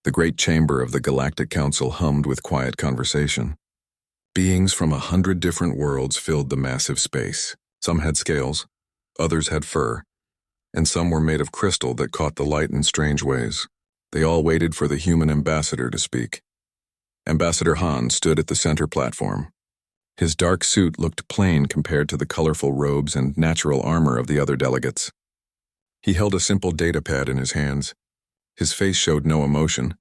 The great chamber of the Galactic Council hummed with quiet conversation. Beings from 100 different worlds filled the massive space. Some had scales, others had fur, and some were made of crystal that caught the light in strange ways. They all waited for the human ambassador to speak. Ambassador Han stood at the center platform. His dark suit looked plain compared to the colorful robes and natural armor of the other delegates. He held a simple datapad in his hands. His face showed no emotion,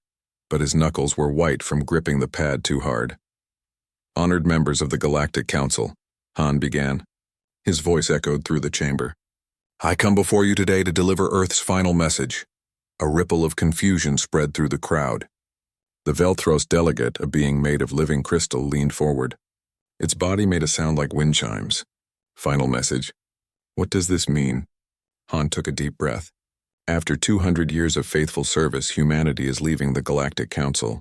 but his knuckles were white from gripping the pad too hard. Honored members of the Galactic Council, Han began. His voice echoed through the chamber. I come before you today to deliver Earth's final message. A ripple of confusion spread through the crowd. The Velthros delegate, a being made of living crystal, leaned forward. Its body made a sound like wind chimes. Final message. What does this mean? Han took a deep breath. After 200 years of faithful service, humanity is leaving the Galactic Council.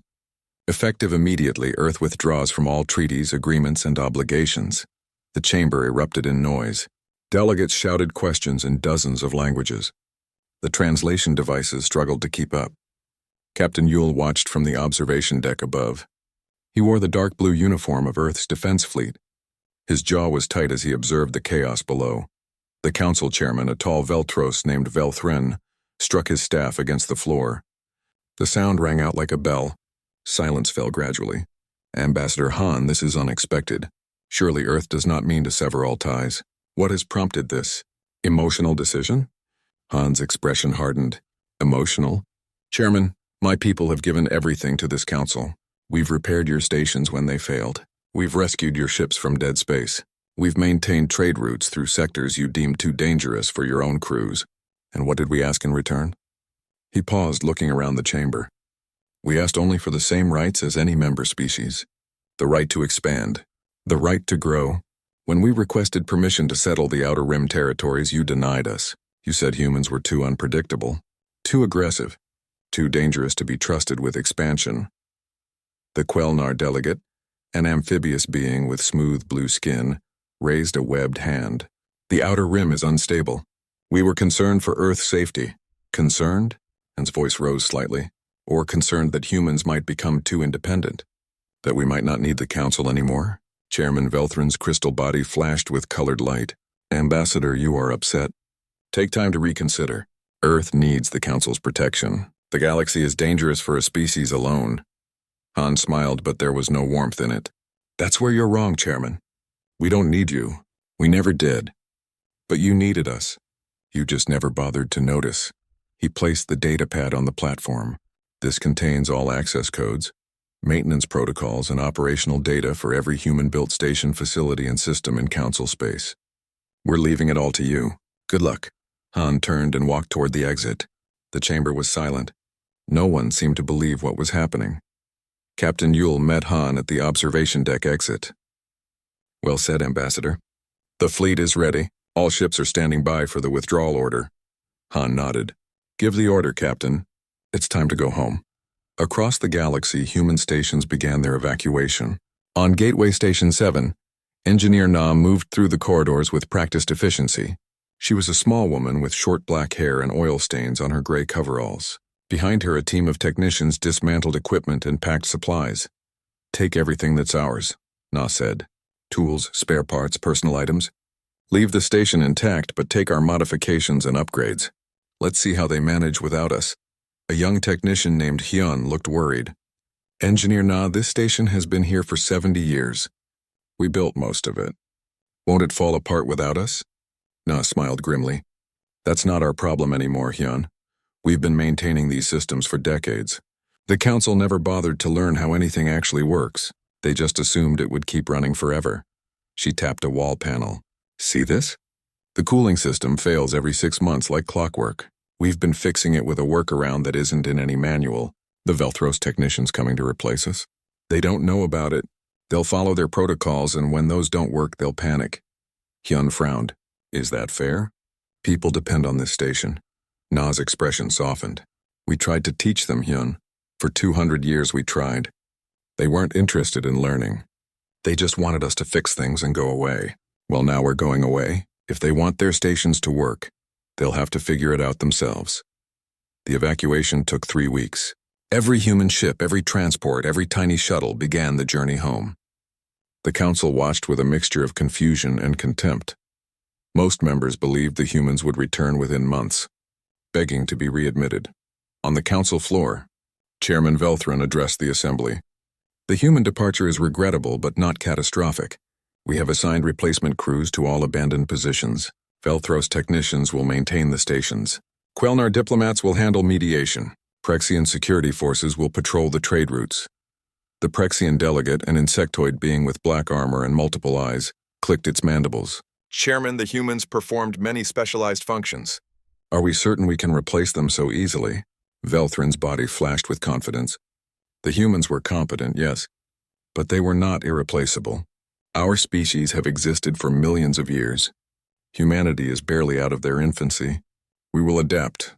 Effective immediately, Earth withdraws from all treaties, agreements, and obligations. The chamber erupted in noise. Delegates shouted questions in dozens of languages. The translation devices struggled to keep up. Captain Yule watched from the observation deck above. He wore the dark blue uniform of Earth's defense fleet. His jaw was tight as he observed the chaos below. The council chairman, a tall Velthros named Velthren, struck his staff against the floor. The sound rang out like a bell. Silence fell gradually. Ambassador Han, this is unexpected. Surely Earth does not mean to sever all ties. What has prompted this? Emotional decision? Han's expression hardened. Emotional? Chairman, my people have given everything to this council. We've repaired your stations when they failed. We've rescued your ships from dead space. We've maintained trade routes through sectors you deemed too dangerous for your own crews. And what did we ask in return? He paused, looking around the chamber. We asked only for the same rights as any member species. The right to expand. The right to grow. When we requested permission to settle the Outer Rim territories, you denied us. You said humans were too unpredictable, too aggressive, too dangerous to be trusted with expansion. The Quelnar delegate, an amphibious being with smooth blue skin, raised a webbed hand. The Outer Rim is unstable. We were concerned for Earth's safety. Concerned? His voice rose slightly. Or concerned that humans might become too independent. That we might not need the council anymore? Chairman Velthren's crystal body flashed with colored light. Ambassador, you are upset. Take time to reconsider. Earth needs the council's protection. The galaxy is dangerous for a species alone. Han smiled, but there was no warmth in it. That's where you're wrong, Chairman. We don't need you. We never did. But you needed us. You just never bothered to notice. He placed the datapad on the platform. This contains all access codes, maintenance protocols, and operational data for every human-built station, facility, and system in council space. We're leaving it all to you. Good luck. Han turned and walked toward the exit. The chamber was silent. No one seemed to believe what was happening. Captain Yule met Han at the observation deck exit. Well said, Ambassador. The fleet is ready. All ships are standing by for the withdrawal order. Han nodded. Give the order, Captain. It's time to go home. Across the galaxy, human stations began their evacuation. On Gateway Station 7, Engineer Na moved through the corridors with practiced efficiency. She was a small woman with short black hair and oil stains on her gray coveralls. Behind her, a team of technicians dismantled equipment and packed supplies. Take everything that's ours, Na said. Tools, spare parts, personal items. Leave the station intact, but take our modifications and upgrades. Let's see how they manage without us. A young technician named Hyun looked worried. Engineer Na, this station has been here for 70 years. We built most of it. Won't it fall apart without us? Na smiled grimly. That's not our problem anymore, Hyun. We've been maintaining these systems for decades. The council never bothered to learn how anything actually works. They just assumed it would keep running forever. She tapped a wall panel. See this? The cooling system fails every 6 months like clockwork. We've been fixing it with a workaround that isn't in any manual. The Velthros technicians coming to replace us. They don't know about it. They'll follow their protocols, and when those don't work, they'll panic. Hyun frowned. Is that fair? People depend on this station. Na's expression softened. We tried to teach them, Hyun. For 200 years we tried. They weren't interested in learning. They just wanted us to fix things and go away. Well, now we're going away. If they want their stations to work, they'll have to figure it out themselves. The evacuation took 3 weeks. Every human ship, every transport, every tiny shuttle began the journey home. The council watched with a mixture of confusion and contempt. Most members believed the humans would return within months, begging to be readmitted. On the council floor, Chairman Velthrin addressed the assembly. The human departure is regrettable but not catastrophic. We have assigned replacement crews to all abandoned positions. Velthros technicians will maintain the stations. Quelnar diplomats will handle mediation. Prexian security forces will patrol the trade routes. The Prexian delegate, an insectoid being with black armor and multiple eyes, clicked its mandibles. Chairman, the humans performed many specialized functions. Are we certain we can replace them so easily? Velthrin's body flashed with confidence. The humans were competent, yes, but they were not irreplaceable. Our species have existed for millions of years. Humanity is barely out of their infancy. We will adapt.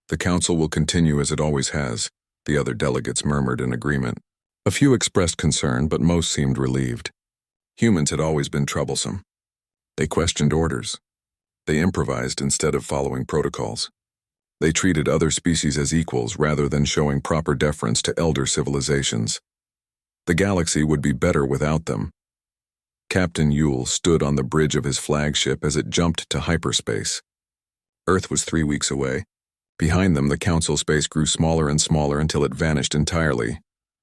The council will continue as it always has, the other delegates murmured in agreement. A few expressed concern, but most seemed relieved. Humans had always been troublesome. They questioned orders. They improvised instead of following protocols. They treated other species as equals rather than showing proper deference to elder civilizations. The galaxy would be better without them. Captain Yule stood on the bridge of his flagship as it jumped to hyperspace. Earth was 3 weeks away. Behind them, the council space grew smaller and smaller until it vanished entirely.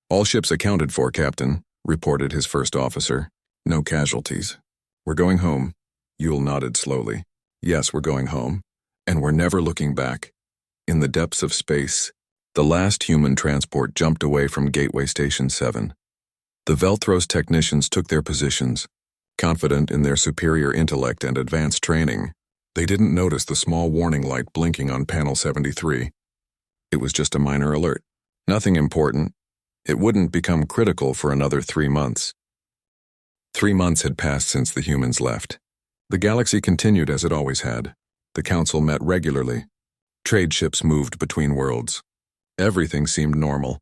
All ships accounted for, Captain, reported his first officer. No casualties. We're going home. Yule nodded slowly. Yes, we're going home. And we're never looking back. In the depths of space, the last human transport jumped away from Gateway Station 7. The Velthros technicians took their positions, confident in their superior intellect and advanced training. They didn't notice the small warning light blinking on panel 73. It was just a minor alert. Nothing important. It wouldn't become critical for another 3 months. 3 months had passed since the humans left. The galaxy continued as it always had. The council met regularly. Trade ships moved between worlds. Everything seemed normal.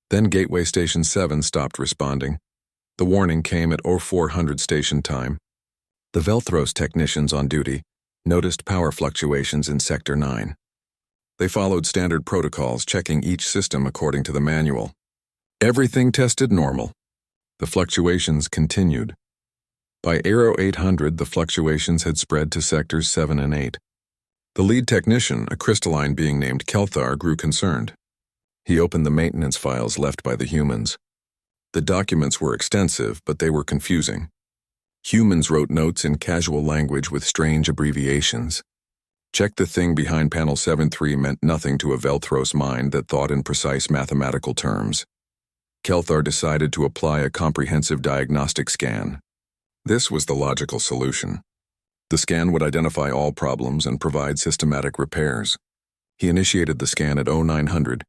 Then Gateway Station 7 stopped responding. The warning came at 0400 station time. The Velthros technicians on duty noticed power fluctuations in Sector 9. They followed standard protocols, checking each system according to the manual. Everything tested normal. The fluctuations continued. By Aero 800, the fluctuations had spread to Sectors 7 and 8. The lead technician, a crystalline being named Kelthar, grew concerned. He opened the maintenance files left by the humans. The documents were extensive, but they were confusing. Humans wrote notes in casual language with strange abbreviations. Check the thing behind panel 7.3 meant nothing to a Velthros mind that thought in precise mathematical terms. Kelthar decided to apply a comprehensive diagnostic scan. This was the logical solution. The scan would identify all problems and provide systematic repairs. He initiated the scan at 0900.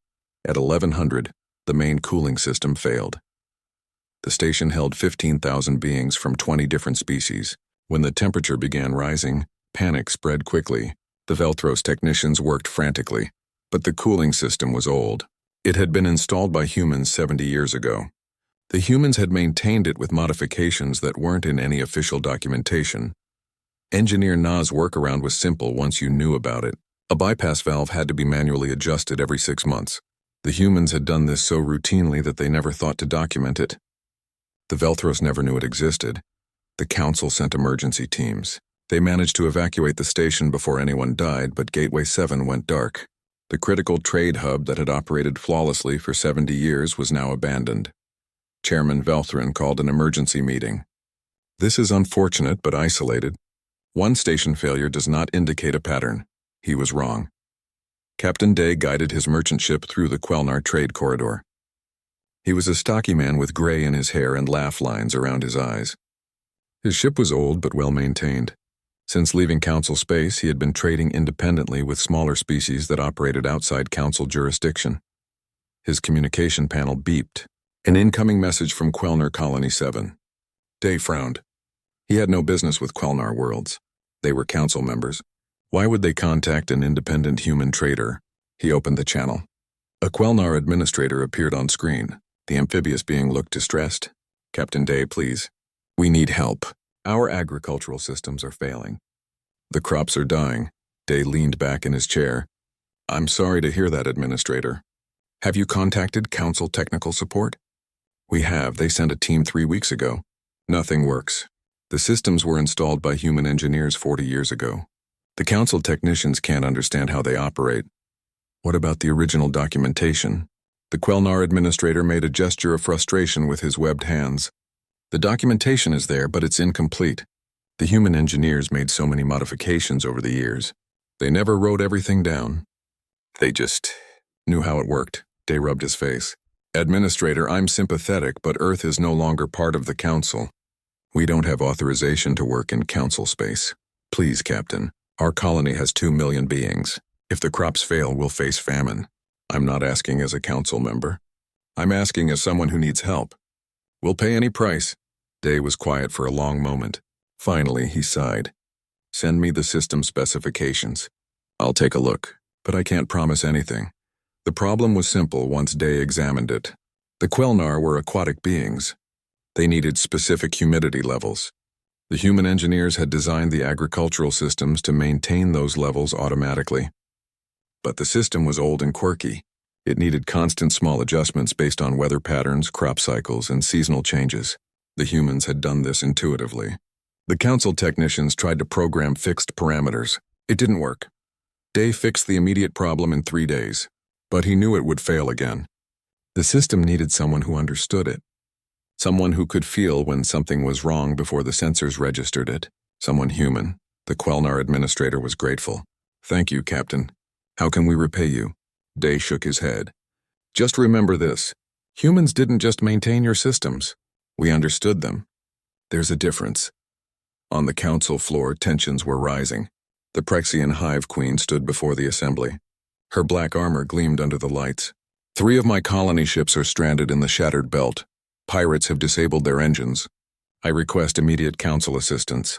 At 1100, the main cooling system failed. The station held 15,000 beings from 20 different species. When the temperature began rising, panic spread quickly. The Velthros technicians worked frantically, but the cooling system was old. It had been installed by humans 70 years ago. The humans had maintained it with modifications that weren't in any official documentation. Engineer Na's workaround was simple once you knew about it. A bypass valve had to be manually adjusted every 6 months. The humans had done this so routinely that they never thought to document it. The Velthros never knew it existed. The council sent emergency teams. They managed to evacuate the station before anyone died, but Gateway 7 went dark. The critical trade hub that had operated flawlessly for 70 years was now abandoned. Chairman Velthrin called an emergency meeting. This is unfortunate but isolated. One station failure does not indicate a pattern. He was wrong. Captain Day guided his merchant ship through the Quelnar trade corridor. He was a stocky man with gray in his hair and laugh lines around his eyes. His ship was old but well-maintained. Since leaving Council space, he had been trading independently with smaller species that operated outside Council jurisdiction. His communication panel beeped. An incoming message from Quelnar Colony 7. Day frowned. He had no business with Quelnar worlds. They were Council members. Why would they contact an independent human trader? He opened the channel. A Quelnar administrator appeared on screen. The amphibious being looked distressed. Captain Day, please. We need help. Our agricultural systems are failing. The crops are dying. Day leaned back in his chair. I'm sorry to hear that, Administrator. Have you contacted Council Technical Support? We have. They sent a team 3 weeks ago. Nothing works. The systems were installed by human engineers 40 years ago. The Council technicians can't understand how they operate. What about the original documentation? The Quelnar administrator made a gesture of frustration with his webbed hands. The documentation is there, but it's incomplete. The human engineers made so many modifications over the years. They never wrote everything down. They just knew how it worked. Day rubbed his face. Administrator, I'm sympathetic, but Earth is no longer part of the Council. We don't have authorization to work in Council space. Please, Captain. Our colony has 2 million beings. If the crops fail, we'll face famine. I'm not asking as a Council member. I'm asking as someone who needs help. We'll pay any price. Day was quiet for a long moment. Finally, he sighed. Send me the system specifications. I'll take a look, but I can't promise anything. The problem was simple once Day examined it. The Quelnar were aquatic beings. They needed specific humidity levels. The human engineers had designed the agricultural systems to maintain those levels automatically. But the system was old and quirky. It needed constant small adjustments based on weather patterns, crop cycles, and seasonal changes. The humans had done this intuitively. The Council technicians tried to program fixed parameters. It didn't work. Day fixed the immediate problem in 3 days, but he knew it would fail again. The system needed someone who understood it. Someone who could feel when something was wrong before the sensors registered it. Someone human. The Quelnar administrator was grateful. Thank you, Captain. How can we repay you? Day shook his head. Just remember this. Humans didn't just maintain your systems. We understood them. There's a difference. On the Council floor, tensions were rising. The Prexian Hive Queen stood before the assembly. Her black armor gleamed under the lights. 3 of my colony ships are stranded in the Shattered Belt. Pirates have disabled their engines. I request immediate Council assistance.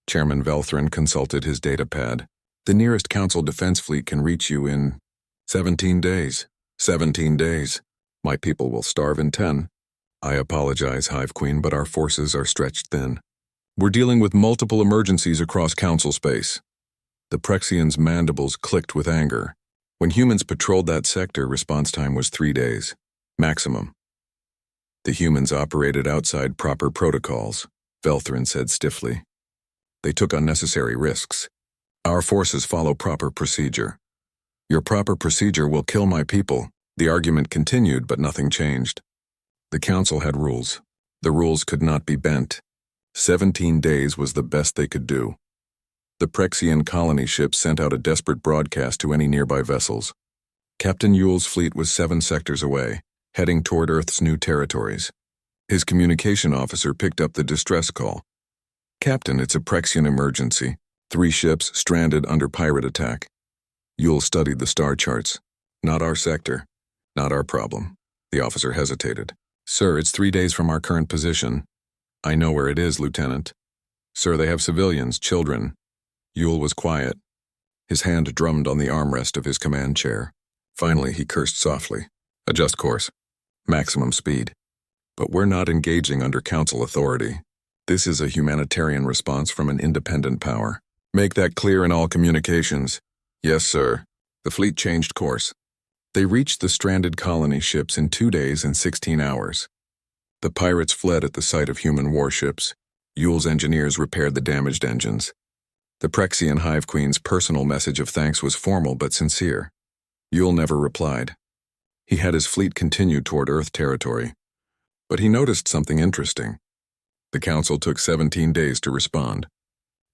Chairman Velthrin consulted his datapad. The nearest Council defense fleet can reach you in 17 days. 17 days. My people will starve in 10. I apologize, Hive Queen, but our forces are stretched thin. We're dealing with multiple emergencies across Council space. The Prexian's mandibles clicked with anger. When humans patrolled that sector, response time was 3 days. Maximum. The humans operated outside proper protocols, Velthrin said stiffly. They took unnecessary risks. Our forces follow proper procedure. Your proper procedure will kill my people. The argument continued, but nothing changed. The Council had rules. The rules could not be bent. 17 days was the best they could do. The Prexian colony ship sent out a desperate broadcast to any nearby vessels. Captain Yule's fleet was 7 sectors away, heading toward Earth's new territories. His communication officer picked up the distress call. Captain, it's a Prexian emergency. 3 ships stranded under pirate attack. Yule studied the star charts. Not our sector. Not our problem. The officer hesitated. Sir, it's 3 days from our current position. I know where it is, Lieutenant. Sir, they have civilians, children. Yule was quiet. His hand drummed on the armrest of his command chair. Finally, he cursed softly. Adjust course. Maximum speed. But we're not engaging under Council authority. This is a humanitarian response from an independent power. Make that clear in all communications. Yes, sir. The fleet changed course. They reached the stranded colony ships in 2 days and 16 hours. The pirates fled at the sight of human warships. Yule's engineers repaired the damaged engines. The Prexian Hive Queen's personal message of thanks was formal but sincere. Yule never replied. He had his fleet continue toward Earth territory. But he noticed something interesting. The Council took 17 days to respond.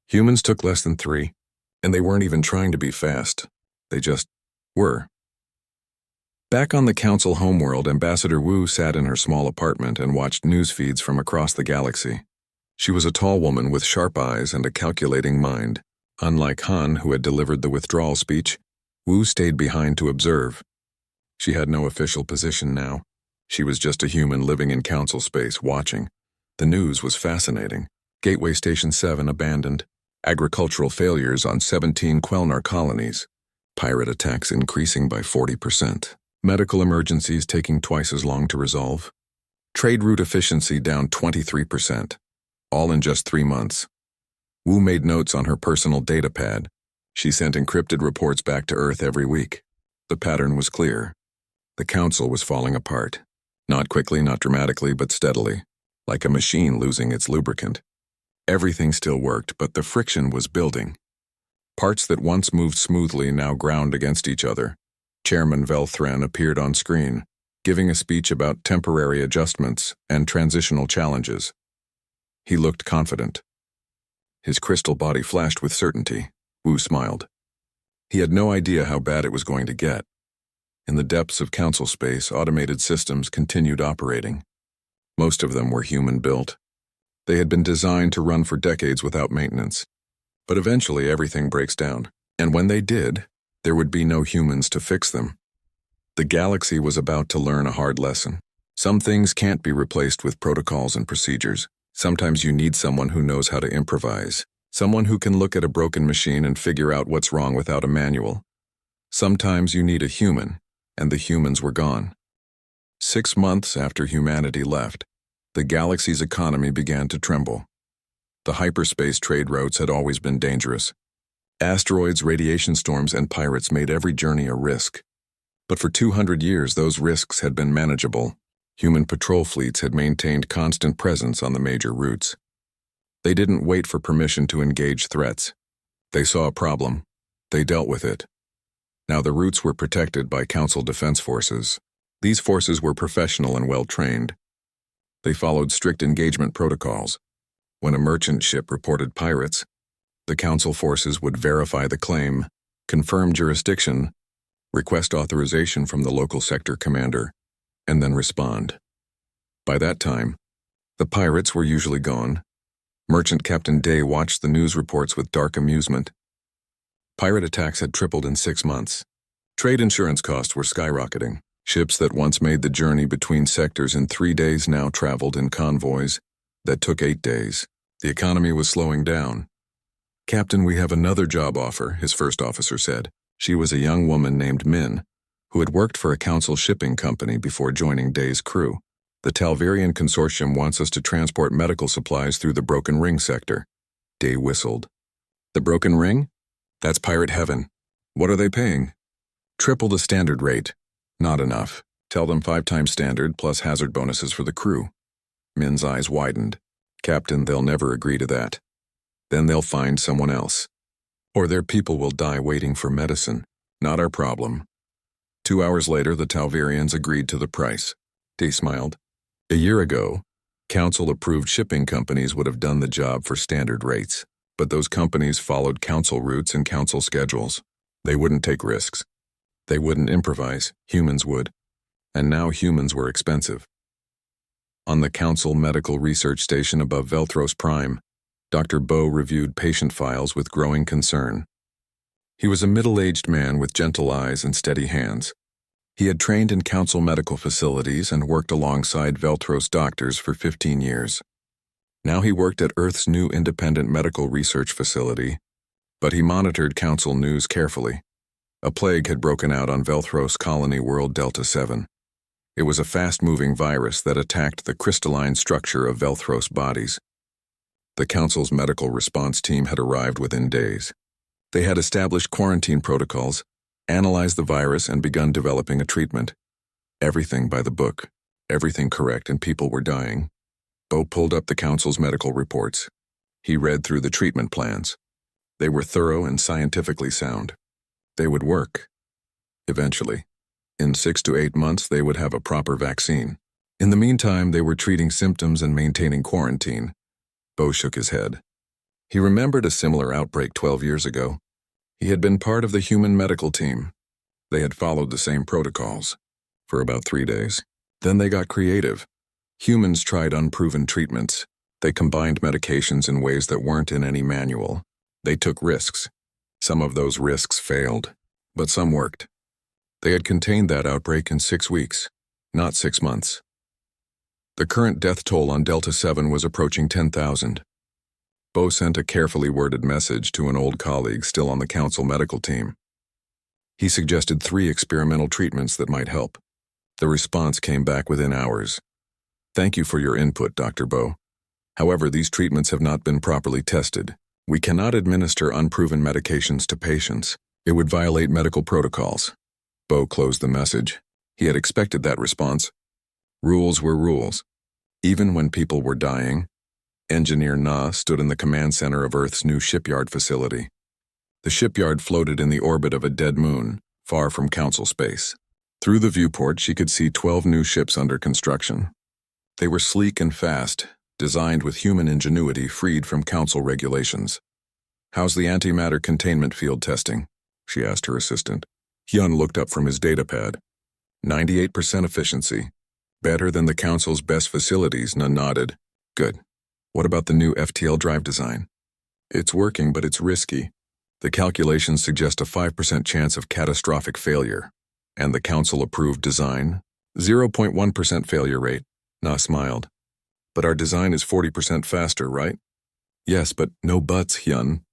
Humans took less than 3, and they weren't even trying to be fast. They just were. Back on the Council homeworld, Ambassador Wu sat in her small apartment and watched news feeds from across the galaxy. She was a tall woman with sharp eyes and a calculating mind. Unlike Han, who had delivered the withdrawal speech, Wu stayed behind to observe. She had no official position now. She was just a human living in Council space, watching. The news was fascinating. Gateway Station 7 abandoned. Agricultural failures on 17 Quelnar colonies. Pirate attacks increasing by 40%. Medical emergencies taking twice as long to resolve. Trade route efficiency down 23%. All in just 3 months. Wu made notes on her personal datapad. She sent encrypted reports back to Earth every week. The pattern was clear. The council was falling apart. Not quickly, not dramatically, but steadily, like a machine losing its lubricant. Everything still worked, but the friction was building. Parts that once moved smoothly now ground against each other. Chairman Velthran appeared on screen, giving a speech about temporary adjustments and transitional challenges. He looked confident. His crystal body flashed with certainty. Wu smiled. He had no idea how bad it was going to get. In the depths of council space, automated systems continued operating. Most of them were human-built. They had been designed to run for decades without maintenance. But eventually everything breaks down, and when they did, there would be no humans to fix them. The galaxy was about to learn a hard lesson. Some things can't be replaced with protocols and procedures. Sometimes you need someone who knows how to improvise, someone who can look at a broken machine and figure out what's wrong without a manual. Sometimes you need a human, and the humans were gone. 6 months after humanity left, the galaxy's economy began to tremble. The hyperspace trade routes had always been dangerous. Asteroids, radiation storms, and pirates made every journey a risk. But for 200 years, those risks had been manageable. Human patrol fleets had maintained constant presence on the major routes. They didn't wait for permission to engage threats. They saw a problem. They dealt with it. Now the routes were protected by Council defense forces. These forces were professional and well-trained. They followed strict engagement protocols. When a merchant ship reported pirates, the Council forces would verify the claim, confirm jurisdiction, request authorization from the local sector commander, and then respond. By that time, the pirates were usually gone. Merchant Captain Day watched the news reports with dark amusement. Pirate attacks had tripled in 6 months. Trade insurance costs were skyrocketing. Ships that once made the journey between sectors in 3 days now traveled in convoys that took 8 days. The economy was slowing down. "Captain, we have another job offer," his first officer said. She was a young woman named Min, who had worked for a council shipping company before joining Day's crew. "The Talvarian Consortium wants us to transport medical supplies through the Broken Ring sector." Day whistled. "The Broken Ring? That's pirate heaven. What are they paying?" "Triple the standard rate." "Not enough. Tell them 5 times standard plus hazard bonuses for the crew." Min's eyes widened. "Captain, they'll never agree to that. Then they'll find someone else. Or their people will die waiting for medicine. Not our problem." 2 hours later, the Talvarians agreed to the price. Day smiled. A year ago, Council-approved shipping companies would have done the job for standard rates, but those companies followed Council routes and Council schedules. They wouldn't take risks. They wouldn't improvise. Humans would. And now humans were expensive. On the Council Medical Research Station above Velthros Prime, Dr. Bow reviewed patient files with growing concern. He was a middle-aged man with gentle eyes and steady hands. He had trained in Council medical facilities and worked alongside Velthros doctors for 15 years. Now he worked at Earth's new independent medical research facility, but he monitored Council news carefully. A plague had broken out on Velthros colony world Delta 7. It was a fast-moving virus that attacked the crystalline structure of Velthros bodies. The Council's medical response team had arrived within days. They had established quarantine protocols, analyzed the virus, and begun developing a treatment. Everything by the book, everything correct, and people were dying. Bo pulled up the Council's medical reports. He read through the treatment plans. They were thorough and scientifically sound. They would work. Eventually. In 6 to 8 months, they would have a proper vaccine. In the meantime, they were treating symptoms and maintaining quarantine. Bo shook his head. He remembered a similar outbreak 12 years ago. He had been part of the human medical team. They had followed the same protocols for about 3 days. Then they got creative. Humans tried unproven treatments. They combined medications in ways that weren't in any manual. They took risks. Some of those risks failed, but some worked. They had contained that outbreak in 6 weeks, not 6 months. The current death toll on Delta 7 was approaching 10,000. Bo sent a carefully worded message to an old colleague still on the Council medical team. He suggested 3 experimental treatments that might help. The response came back within hours. "Thank you for your input, Dr. Bo. However, these treatments have not been properly tested. We cannot administer unproven medications to patients. It would violate medical protocols." Bo closed the message. He had expected that response. Rules were rules. Even when people were dying, Engineer Na stood in the command center of Earth's new shipyard facility. The shipyard floated in the orbit of a dead moon, far from Council space. Through the viewport, she could see 12 new ships under construction. They were sleek and fast, designed with human ingenuity freed from Council regulations. "How's the antimatter containment field testing?" she asked her assistant. Hyun looked up from his datapad. 98% efficiency. Better than the Council's best facilities, Na nodded. Good. What about the new FTL drive design? It's working, but it's risky. The calculations suggest a 5% chance of catastrophic failure. And the Council-approved design? 0.1% failure rate. Na smiled. But our design is 40% faster, right? Yes, but no buts, Hyun.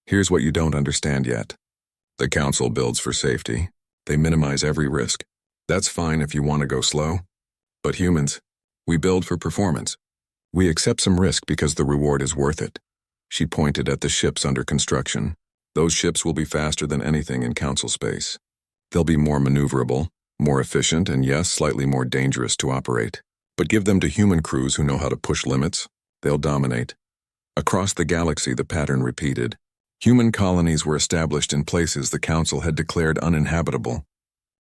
Here's what you don't understand yet. The Council builds for safety. They minimize every risk. That's fine if you want to go slow. But humans, we build for performance. We accept some risk because the reward is worth it. She pointed at the ships under construction. Those ships will be faster than anything in Council space. They'll be more maneuverable, more efficient, and yes, slightly more dangerous to operate. But give them to human crews who know how to push limits. They'll dominate. Across the galaxy, the pattern repeated. Human colonies were established in places the Council had declared uninhabitable.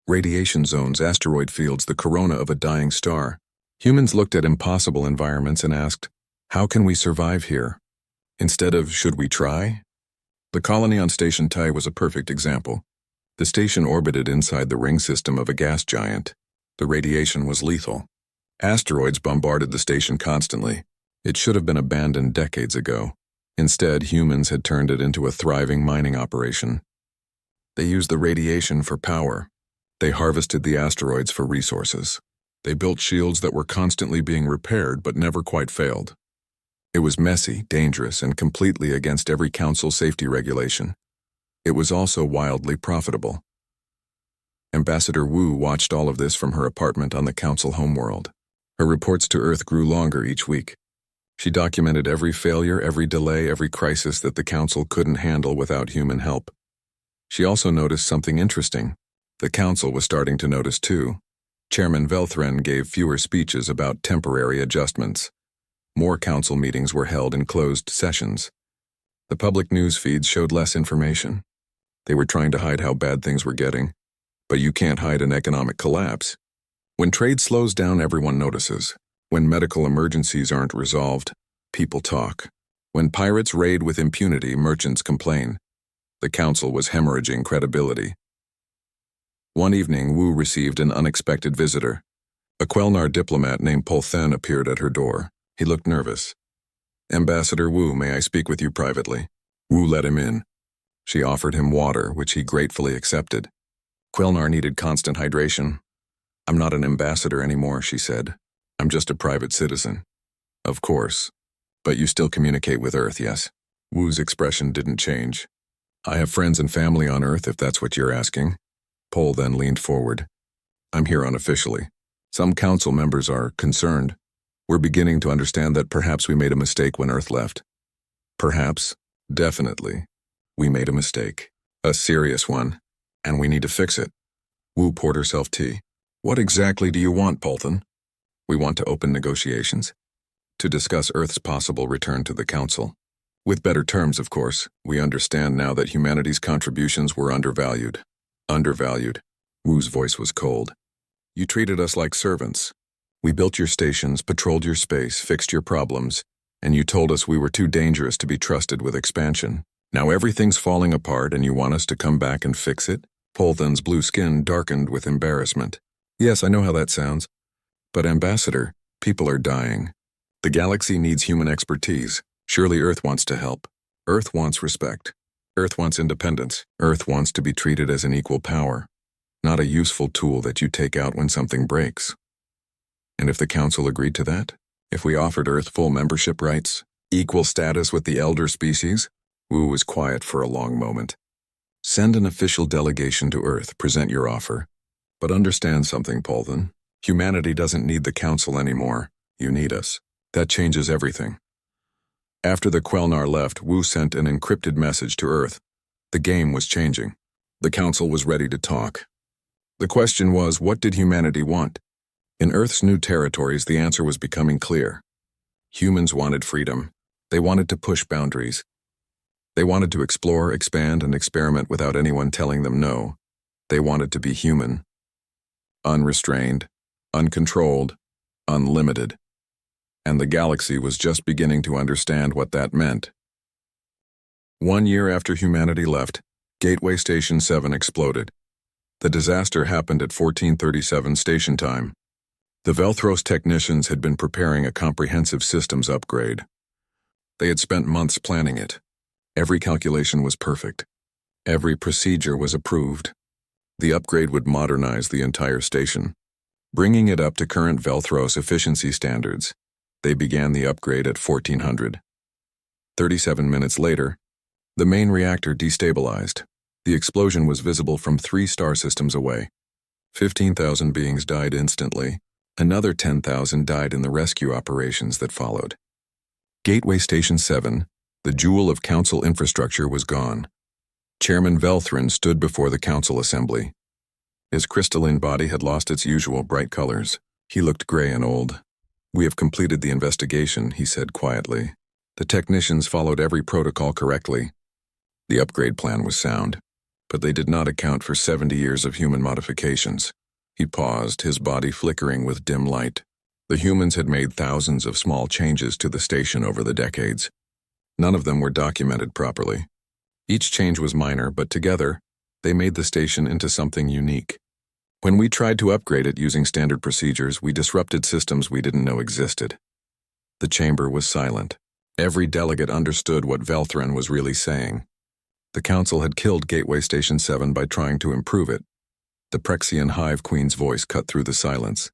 Radiation zones, asteroid fields, the corona of a dying star. Humans looked at impossible environments and asked, how can we survive here? Instead of, should we try? The colony on Station Tai was a perfect example. The station orbited inside the ring system of a gas giant. The radiation was lethal. Asteroids bombarded the station constantly. It should have been abandoned decades ago. Instead, humans had turned it into a thriving mining operation. They used the radiation for power. They harvested the asteroids for resources. They built shields that were constantly being repaired but never quite failed. It was messy, dangerous, and completely against every Council safety regulation. It was also wildly profitable. Ambassador Wu watched all of this from her apartment on the Council homeworld. Her reports to Earth grew longer each week. She documented every failure, every delay, every crisis that the Council couldn't handle without human help. She also noticed something interesting. The Council was starting to notice too. Chairman Velthren gave fewer speeches about temporary adjustments. More Council meetings were held in closed sessions. The public news feeds showed less information. They were trying to hide how bad things were getting. But you can't hide an economic collapse. When trade slows down, everyone notices. When medical emergencies aren't resolved, people talk. When pirates raid with impunity, merchants complain. The Council was hemorrhaging credibility. One evening, Wu received an unexpected visitor. A Quelnar diplomat named Polthen appeared at her door. He looked nervous. "Ambassador Wu, may I speak with you privately?" Wu let him in. She offered him water, which he gratefully accepted. Quelnar needed constant hydration. "I'm not an ambassador anymore," she said. "I'm just a private citizen." "Of course. But you still communicate with Earth, yes?" Wu's expression didn't change. "I have friends and family on Earth, if that's what you're asking." Pol then leaned forward. "I'm here unofficially. Some Council members are concerned. We're beginning to understand that perhaps we made a mistake when Earth left." "Perhaps, definitely, we made a mistake. A serious one. And we need to fix it." Wu poured herself tea. "What exactly do you want, Polthen?" "We want to open negotiations. To discuss Earth's possible return to the Council. With better terms, of course. We understand now that humanity's contributions were undervalued." "Undervalued." Wu's voice was cold. "You treated us like servants. We built your stations, patrolled your space, fixed your problems, and you told us we were too dangerous to be trusted with expansion. Now everything's falling apart and you want us to come back and fix it?" Polthen's blue skin darkened with embarrassment. "Yes, I know how that sounds. But Ambassador, people are dying. The galaxy needs human expertise. Surely Earth wants to help. Earth wants respect. Earth wants independence. Earth wants to be treated as an equal power, not a useful tool that you take out when something breaks." "And if the Council agreed to that? If we offered Earth full membership rights, equal status with the elder species?" Wu was quiet for a long moment. "Send an official delegation to Earth, present your offer. But understand something, Polthen. Humanity doesn't need the Council anymore. You need us. That changes everything." After the Quelnar left, Wu sent an encrypted message to Earth. The game was changing. The Council was ready to talk. The question was, what did humanity want? In Earth's new territories, the answer was becoming clear. Humans wanted freedom. They wanted to push boundaries. They wanted to explore, expand, and experiment without anyone telling them no. They wanted to be human. Unrestrained, uncontrolled, unlimited. And the galaxy was just beginning to understand what that meant. 1 year after humanity left, Gateway Station 7 exploded. The disaster happened at 1437 station time. The Velthros technicians had been preparing a comprehensive systems upgrade. They had spent months planning it. Every calculation was perfect. Every procedure was approved. The upgrade would modernize the entire station, bringing it up to current Velthros efficiency standards. They began the upgrade at 1400. 37 minutes later, the main reactor destabilized. The explosion was visible from 3 star systems away. 15,000 beings died instantly. Another 10,000 died in the rescue operations that followed. Gateway Station 7, the jewel of council infrastructure, was gone. Chairman Velthrin stood before the council assembly. His crystalline body had lost its usual bright colors. He looked gray and old. "We have completed the investigation," he said quietly. "The technicians followed every protocol correctly. The upgrade plan was sound, but they did not account for 70 years of human modifications." He paused, his body flickering with dim light. The humans had made thousands of small changes to the station over the decades. None of them were documented properly. Each change was minor, but together, they made the station into something unique. When we tried to upgrade it using standard procedures, we disrupted systems we didn't know existed. The chamber was silent. Every delegate understood what Velthrin was really saying. The council had killed Gateway Station 7 by trying to improve it. The Prexian Hive Queen's voice cut through the silence.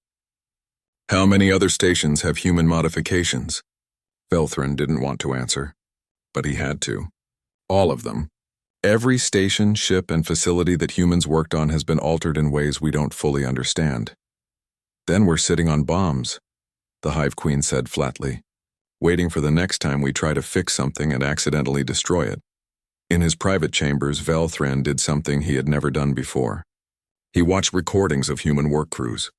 "How many other stations have human modifications?" Velthrin didn't want to answer, but he had to. All of them. Every station, ship, and facility that humans worked on has been altered in ways we don't fully understand. "Then we're sitting on bombs," the Hive Queen said flatly, "waiting for the next time we try to fix something and accidentally destroy it." In his private chambers, Velthrin did something he had never done before. He watched recordings of human work crews.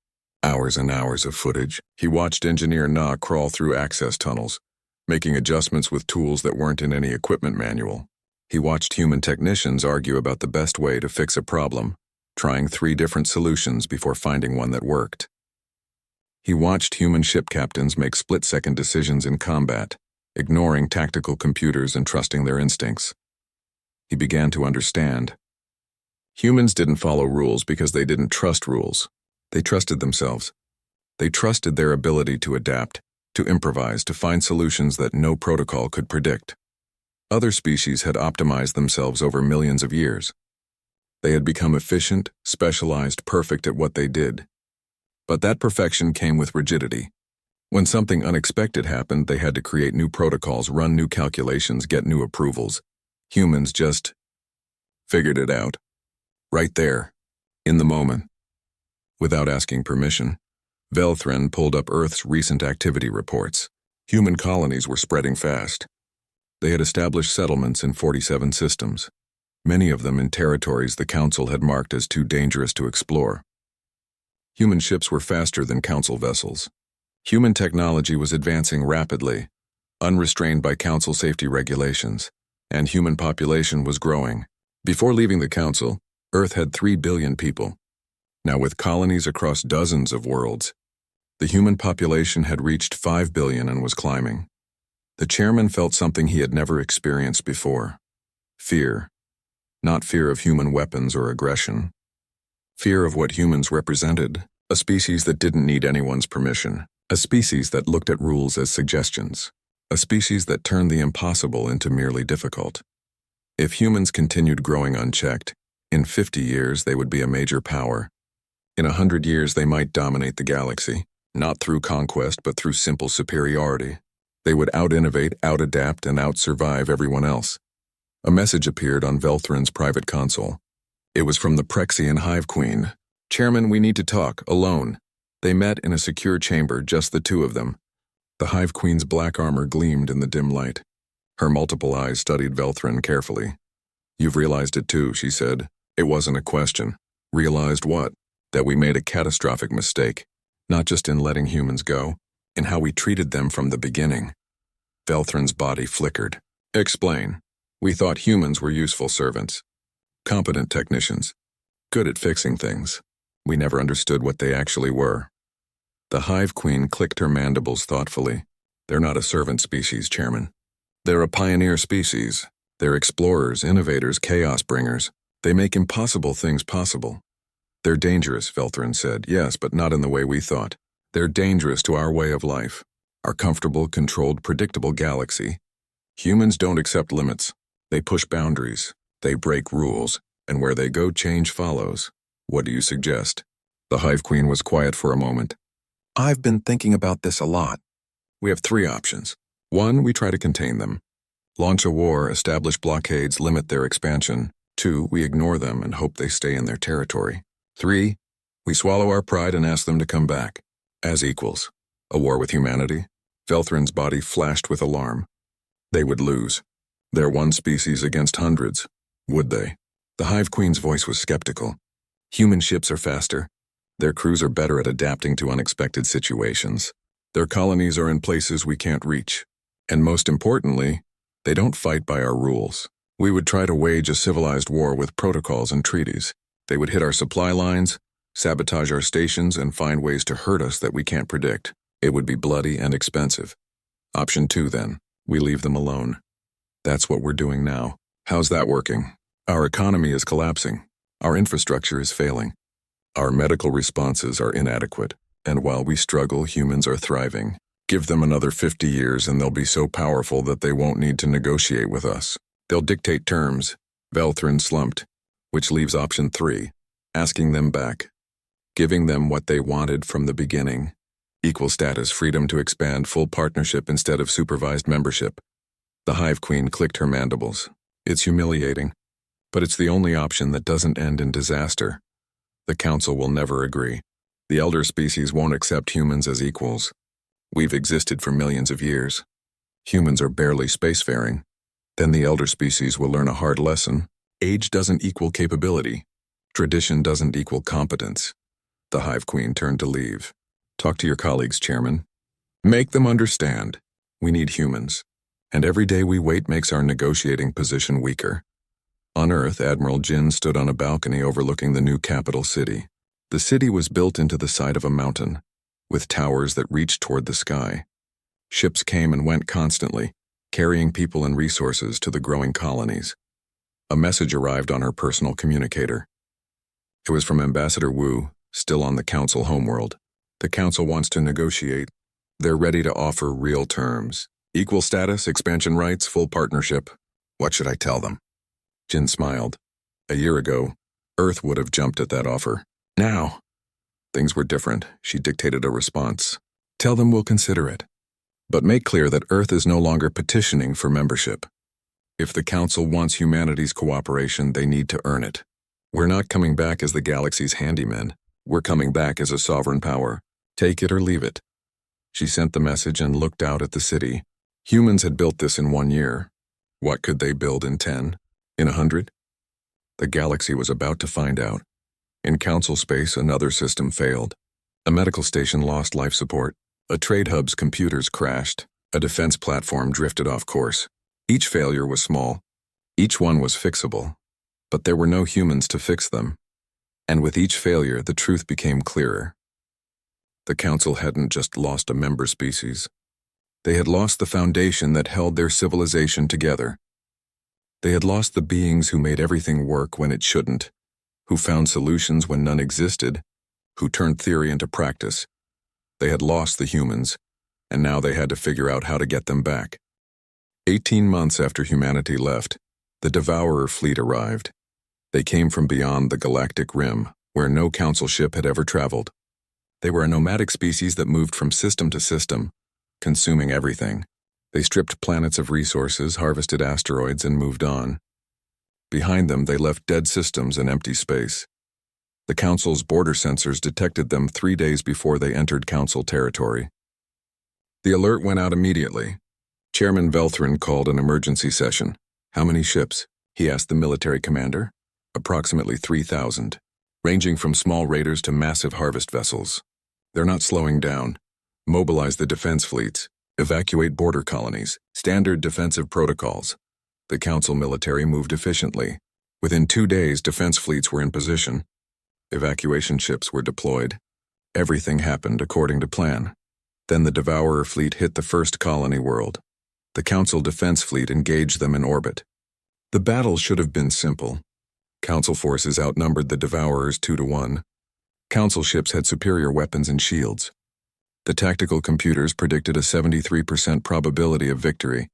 Hours and hours of footage. He watched Engineer Na crawl through access tunnels, making adjustments with tools that weren't in any equipment manual. He watched human technicians argue about the best way to fix a problem, trying 3 different solutions before finding one that worked. He watched human ship captains make split-second decisions in combat, ignoring tactical computers and trusting their instincts. He began to understand. Humans didn't follow rules because they didn't trust rules. They trusted themselves. They trusted their ability to adapt, to improvise, to find solutions that no protocol could predict. Other species had optimized themselves over millions of years. They had become efficient, specialized, perfect at what they did. But that perfection came with rigidity. When something unexpected happened, they had to create new protocols, run new calculations, get new approvals. Humans just figured it out. Right there, in the moment. Without asking permission, Velthrin pulled up Earth's recent activity reports. Human colonies were spreading fast. They had established settlements in 47 systems, many of them in territories the Council had marked as too dangerous to explore. Human ships were faster than Council vessels. Human technology was advancing rapidly, unrestrained by Council safety regulations, and human population was growing. Before leaving the Council, Earth had 3 billion people. Now, with colonies across dozens of worlds, the human population had reached 5 billion and was climbing. The chairman felt something he had never experienced before. Fear. Not fear of human weapons or aggression. Fear of what humans represented, a species that didn't need anyone's permission, a species that looked at rules as suggestions, a species that turned the impossible into merely difficult. If humans continued growing unchecked, in 50 years they would be a major power. In 100 years they might dominate the galaxy, not through conquest but through simple superiority. They would out-innovate, out-adapt, and out-survive everyone else. A message appeared on Velthrin's private console. It was from the Prexian Hive Queen. "Chairman, we need to talk, alone." They met in a secure chamber, just the 2 of them. The Hive Queen's black armor gleamed in the dim light. Her multiple eyes studied Velthrin carefully. "You've realized it too," she said. It wasn't a question. "Realized what?" that we made a catastrophic mistake, not just in letting humans go, in how we treated them from the beginning. Velthrin's body flickered. Explain. We thought humans were useful servants, competent technicians, good at fixing things. We never understood what they actually were. The Hive Queen clicked her mandibles thoughtfully. They're not a servant species, Chairman. They're a pioneer species. They're explorers, innovators, chaos bringers. They make impossible things possible. They're dangerous, Velthrin said. Yes, but not in the way we thought. They're dangerous to our way of life, our comfortable, controlled, predictable galaxy. Humans don't accept limits. They push boundaries. They break rules. And where they go, change follows. What do you suggest? The Hive Queen was quiet for a moment. I've been thinking about this a lot. We have 3 options. 1, we try to contain them. Launch a war, establish blockades, limit their expansion. 2, we ignore them and hope they stay in their territory. 3, we swallow our pride and ask them to come back. As equals. A war with humanity? Velthrin's body flashed with alarm. They would lose. They're one species against hundreds. Would they? The Hive Queen's voice was skeptical. Human ships are faster. Their crews are better at adapting to unexpected situations. Their colonies are in places we can't reach. And most importantly, they don't fight by our rules. We would try to wage a civilized war with protocols and treaties. They would hit our supply lines, sabotage our stations, and find ways to hurt us that we can't predict. It would be bloody and expensive. Option 2, then. We leave them alone. That's what we're doing now. How's that working? Our economy is collapsing. Our infrastructure is failing. Our medical responses are inadequate. And while we struggle, humans are thriving. Give them another 50 years and they'll be so powerful that they won't need to negotiate with us. They'll dictate terms. Velthrin slumped, which leaves option 3, asking them back. Giving them what they wanted from the beginning. Equal status, freedom to expand, full partnership instead of supervised membership. The Hive Queen clicked her mandibles. It's humiliating, but it's the only option that doesn't end in disaster. The Council will never agree. The elder species won't accept humans as equals. We've existed for millions of years. Humans are barely spacefaring. Then the elder species will learn a hard lesson. Age doesn't equal capability. Tradition doesn't equal competence. The Hive Queen turned to leave. Talk to your colleagues, Chairman. Make them understand. We need humans. And every day we wait makes our negotiating position weaker. On Earth, Admiral Jin stood on a balcony overlooking the new capital city. The city was built into the side of a mountain, with towers that reached toward the sky. Ships came and went constantly, carrying people and resources to the growing colonies. A message arrived on her personal communicator. It was from Ambassador Wu, still on the Council homeworld. The Council wants to negotiate. They're ready to offer real terms. Equal status, expansion rights, full partnership. What should I tell them? Jin smiled. A year ago, Earth would have jumped at that offer. Now, things were different. She dictated a response. Tell them we'll consider it. But make clear that Earth is no longer petitioning for membership. If the Council wants humanity's cooperation, they need to earn it. We're not coming back as the galaxy's handymen. We're coming back as a sovereign power. Take it or leave it. She sent the message and looked out at the city. Humans had built this in 1 year. What could they build in 10? In 100? The galaxy was about to find out. In Council space, another system failed. A medical station lost life support. A trade hub's computers crashed. A defense platform drifted off course. Each failure was small. Each one was fixable. But there were no humans to fix them. And with each failure, the truth became clearer. The Council hadn't just lost a member species. They had lost the foundation that held their civilization together. They had lost the beings who made everything work when it shouldn't, who found solutions when none existed, who turned theory into practice. They had lost the humans, and now they had to figure out how to get them back. 18 months after humanity left, the Devourer fleet arrived. They came from beyond the galactic rim, where no Council ship had ever traveled. They were a nomadic species that moved from system to system, consuming everything. They stripped planets of resources, harvested asteroids, and moved on. Behind them, they left dead systems and empty space. The Council's border sensors detected them 3 days before they entered Council territory. The alert went out immediately. Chairman Velthrin called an emergency session. How many ships? He asked the military commander. Approximately 3,000. ranging from small raiders to massive harvest vessels. They're not slowing down. Mobilize the defense fleets, evacuate border colonies, standard defensive protocols. The Council military moved efficiently. Within 2 days, defense fleets were in position. Evacuation ships were deployed. Everything happened according to plan. Then the Devourer fleet hit the first colony world. The Council defense fleet engaged them in orbit. The battle should have been simple. Council forces outnumbered the Devourers 2-1. Council ships had superior weapons and shields. The tactical computers predicted a 73% probability of victory.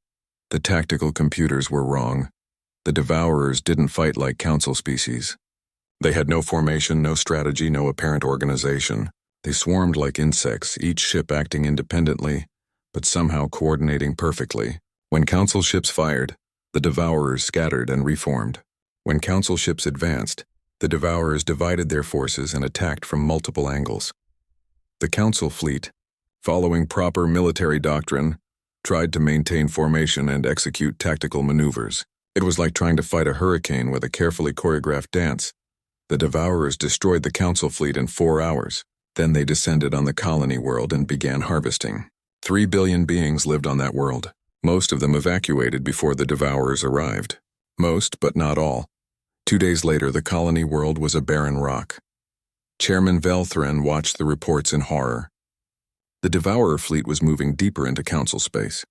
The tactical computers were wrong. The Devourers didn't fight like Council species. They had no formation, no strategy, no apparent organization. They swarmed like insects, each ship acting independently, but somehow coordinating perfectly. When Council ships fired, the Devourers scattered and reformed. When Council ships advanced, the Devourers divided their forces and attacked from multiple angles. The Council fleet, following proper military doctrine, tried to maintain formation and execute tactical maneuvers. It was like trying to fight a hurricane with a carefully choreographed dance. The Devourers destroyed the Council fleet in 4 hours. Then they descended on the colony world and began harvesting. 3 billion beings lived on that world. Most of them evacuated before the Devourers arrived. Most, but not all. 2 days later, the colony world was a barren rock. Chairman Velthren watched the reports in horror. The Devourer fleet was moving deeper into Council space.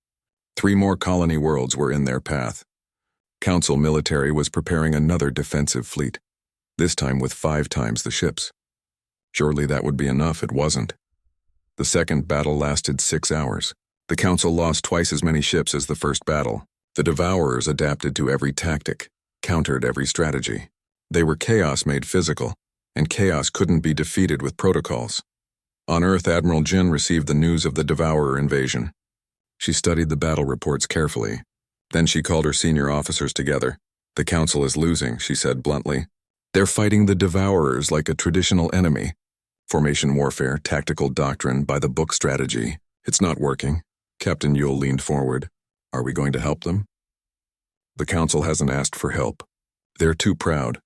3 more colony worlds were in their path. Council military was preparing another defensive fleet, this time with 5 times the ships. Surely that would be enough. It wasn't. The second battle lasted 6 hours. The Council lost twice as many ships as the first battle. The Devourers adapted to every tactic, countered every strategy. They were chaos made physical, and chaos couldn't be defeated with protocols. On Earth, Admiral Jin received the news of the Devourer invasion. She studied the battle reports carefully. Then she called her senior officers together. "The Council is losing," she said bluntly. "They're fighting the Devourers like a traditional enemy. Formation warfare, tactical doctrine, by-the-book strategy. It's not working." Captain Yule leaned forward. "Are we going to help them?" "The Council hasn't asked for help. They're too proud.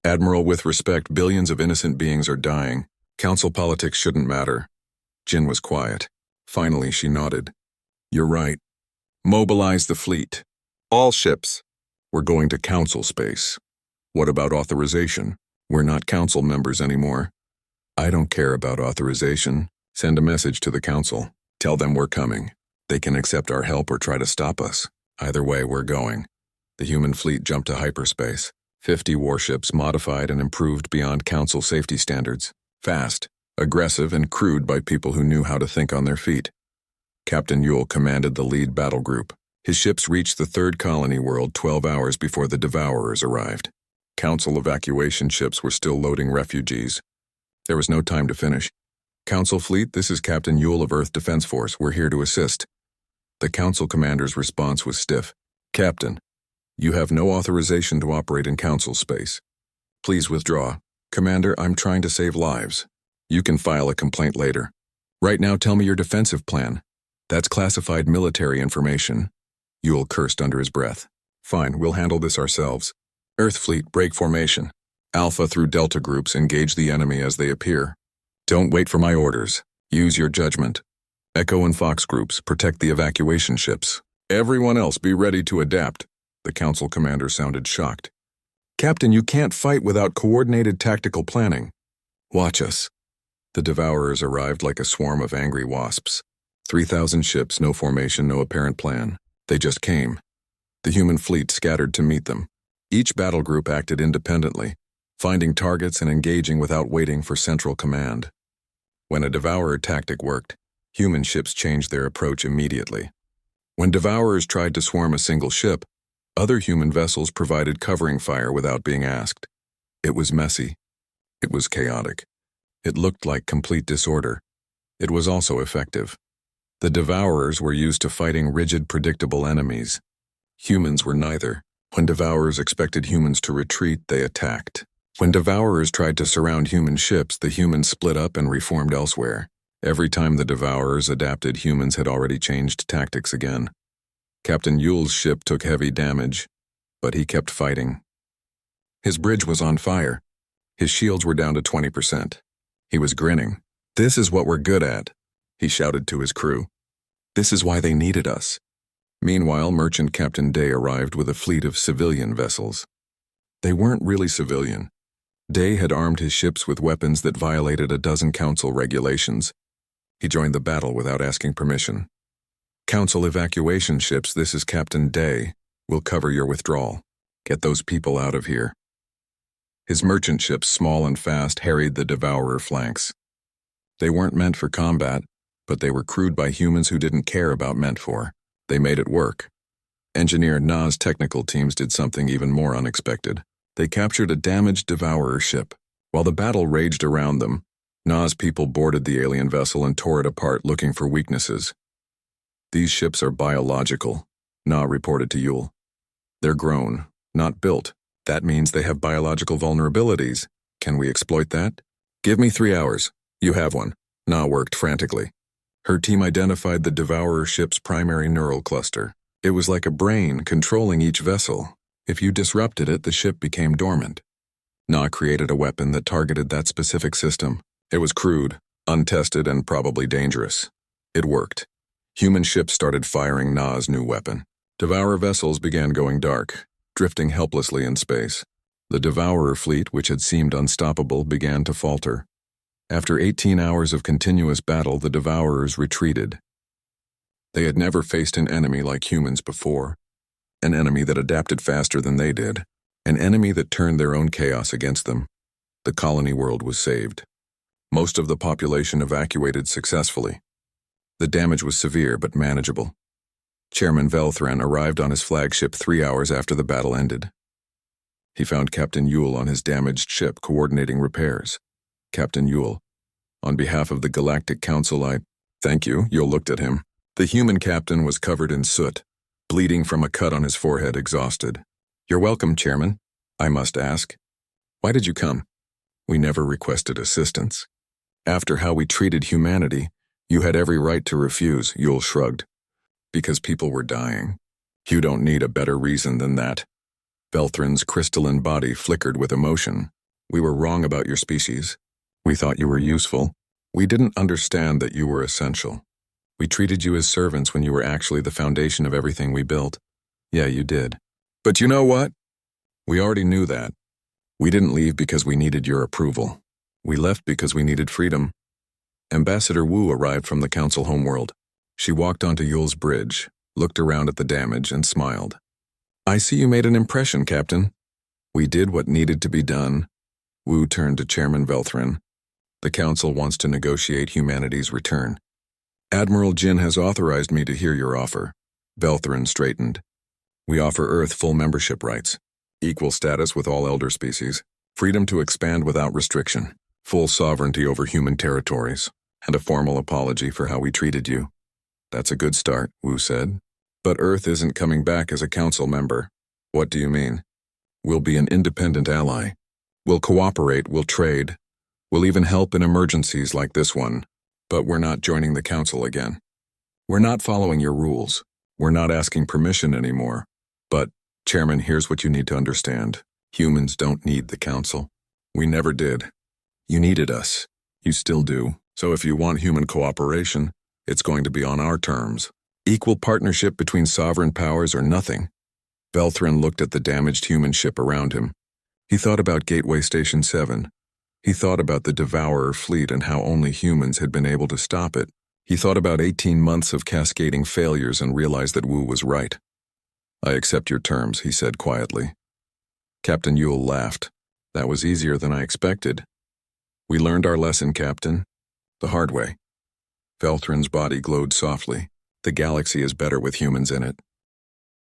Admiral, with respect, billions of innocent beings are dying. Council politics shouldn't matter." Jin was quiet. Finally, she nodded. "You're right. Mobilize the fleet. All ships. We're going to Council space. What about authorization? We're not Council members anymore." "I don't care about authorization. Send a message to the Council. Tell them we're coming. They can accept our help or try to stop us. Either way, we're going." The human fleet jumped to hyperspace. 50 warships modified and improved beyond Council safety standards. Fast, aggressive, and crude by people who knew how to think on their feet. Captain Yule commanded the lead battle group. His ships reached the third colony world 12 hours before the Devourers arrived. Council evacuation ships were still loading refugees. There was no time to finish. "Council fleet, this is Captain Yule of Earth Defense Force. We're here to assist." The Council commander's response was stiff. "Captain, you have no authorization to operate in Council space. Please withdraw." "Commander, I'm trying to save lives. You can file a complaint later. Right now, tell me your defensive plan." "That's classified military information." Yule cursed under his breath. "Fine, we'll handle this ourselves. Earth fleet, break formation. Alpha through Delta groups, engage the enemy as they appear. Don't wait for my orders. Use your judgment. Echo and Fox groups, protect the evacuation ships. Everyone else be ready to adapt." The Council commander sounded shocked. "Captain, you can't fight without coordinated tactical planning." "Watch us." The Devourers arrived like a swarm of angry wasps. 3,000 ships, no formation, no apparent plan. They just came. The human fleet scattered to meet them. Each battle group acted independently, finding targets and engaging without waiting for central command. When a Devourer tactic worked, human ships changed their approach immediately. When Devourers tried to swarm a single ship, other human vessels provided covering fire without being asked. It was messy. It was chaotic. It looked like complete disorder. It was also effective. The Devourers were used to fighting rigid, predictable enemies. Humans were neither. When Devourers expected humans to retreat, they attacked. When Devourers tried to surround human ships, the humans split up and reformed elsewhere. Every time the Devourers adapted, humans had already changed tactics again. Captain Yule's ship took heavy damage, but he kept fighting. His bridge was on fire. His shields were down to 20%. He was grinning. "This is what we're good at," he shouted to his crew. "This is why they needed us." Meanwhile, Merchant Captain Day arrived with a fleet of civilian vessels. They weren't really civilian. Day had armed his ships with weapons that violated a dozen Council regulations. He joined the battle without asking permission. "Council evacuation ships, this is Captain Day. We'll cover your withdrawal. Get those people out of here." His merchant ships, small and fast, harried the Devourer flanks. They weren't meant for combat, but they were crewed by humans who didn't care about meant for. They made it work. Engineer Na's technical teams did something even more unexpected. They captured a damaged Devourer ship. While the battle raged around them, Na's people boarded the alien vessel and tore it apart looking for weaknesses. "These ships are biological," Na reported to Yule. "They're grown, not built. That means they have biological vulnerabilities. Can we exploit that?" "Give me 3 hours. You have one." Na worked frantically. Her team identified the Devourer ship's primary neural cluster. It was like a brain controlling each vessel. If you disrupted it, the ship became dormant. Na created a weapon that targeted that specific system. It was crude, untested, and probably dangerous. It worked. Human ships started firing Na's new weapon. Devourer vessels began going dark, drifting helplessly in space. The Devourer fleet, which had seemed unstoppable, began to falter. After 18 hours of continuous battle, the Devourers retreated. They had never faced an enemy like humans before. An enemy that adapted faster than they did. An enemy that turned their own chaos against them. The colony world was saved. Most of the population evacuated successfully. The damage was severe but manageable. Chairman Velthran arrived on his flagship 3 hours after the battle ended. He found Captain Yule on his damaged ship coordinating repairs. "Captain Yule, on behalf of the Galactic Council, Thank you," Yule looked at him. The human captain was covered in soot, bleeding from a cut on his forehead, exhausted. "You're welcome, Chairman. I must ask, why did you come?" "We never requested assistance. After how we treated humanity, you had every right to refuse," Yule shrugged. "Because people were dying. You don't need a better reason than that." Velthran's crystalline body flickered with emotion. "We were wrong about your species. We thought you were useful. We didn't understand that you were essential. We treated you as servants when you were actually the foundation of everything we built." "Yeah, you did. But you know what? We already knew that. We didn't leave because we needed your approval. We left because we needed freedom." Ambassador Wu arrived from the Council homeworld. She walked onto Yule's bridge, looked around at the damage, and smiled. "I see you made an impression, Captain." "We did what needed to be done." Wu turned to Chairman Velthran. "The Council wants to negotiate humanity's return. Admiral Jin has authorized me to hear your offer." Velthran straightened. "We offer Earth full membership rights, equal status with all elder species, freedom to expand without restriction, full sovereignty over human territories, and a formal apology for how we treated you." "That's a good start," Wu said. "But Earth isn't coming back as a Council member." "What do you mean?" "We'll be an independent ally. We'll cooperate, we'll trade. We'll even help in emergencies like this one. But we're not joining the Council again. We're not following your rules. We're not asking permission anymore. But, Chairman, here's what you need to understand. Humans don't need the Council. We never did. You needed us. You still do. So if you want human cooperation, it's going to be on our terms. Equal partnership between sovereign powers or nothing." Velthran looked at the damaged human ship around him. He thought about Gateway Station 7. He thought about the Devourer fleet and how only humans had been able to stop it. He thought about 18 months of cascading failures and realized that Wu was right. "I accept your terms," he said quietly. Captain Yule laughed. "That was easier than I expected. We learned our lesson, Captain. The hard way." Velthran's body glowed softly. "The galaxy is better with humans in it.